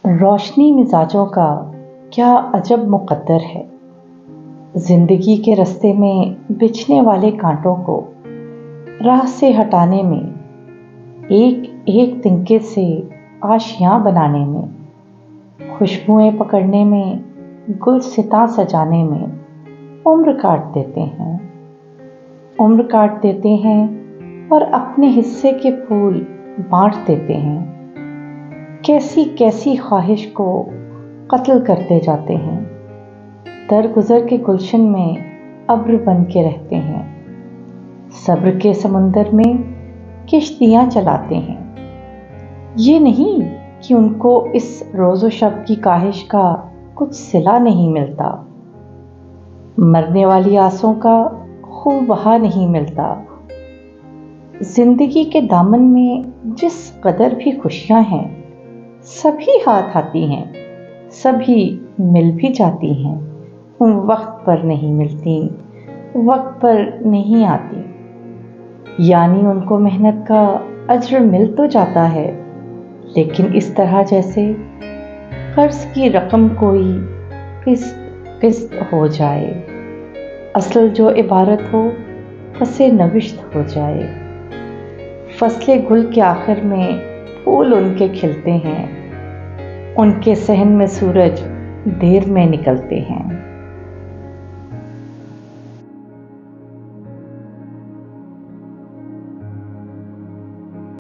रोशनी मिजाजों का क्या अजब मुकद्दर है। जिंदगी के रास्ते में बिछने वाले कांटों को राह से हटाने में, एक एक तिनके से आशियां बनाने में, खुशबुएं पकड़ने में, गुलसितां सजाने में उम्र काट देते हैं और अपने हिस्से के फूल बांट देते हैं। कैसी कैसी ख्वाहिश को कत्ल करते जाते हैं। दरगुजर के गुलशन में अब्र बन के रहते हैं। सब्र के समुंदर में किश्तियां चलाते हैं। ये नहीं कि उनको इस रोज़ो शब की काहिश का कुछ सिला नहीं मिलता। मरने वाली आसों का खूब बहा नहीं मिलता। जिंदगी के दामन में जिस कदर भी खुशियां हैं, सभी हाथ आती हैं, सभी मिल भी जाती हैं, वक्त पर नहीं मिलती, वक्त पर नहीं आती। यानी उनको मेहनत का अज्र मिल तो जाता है, लेकिन इस तरह जैसे कर्ज की रकम कोई किस्त किस्त हो जाए, असल जो इबारत हो फसे नविश्त हो जाए। फसले गुल के आखिर में फूल उनके खिलते हैं, उनके सहन में सूरज देर में निकलते हैं।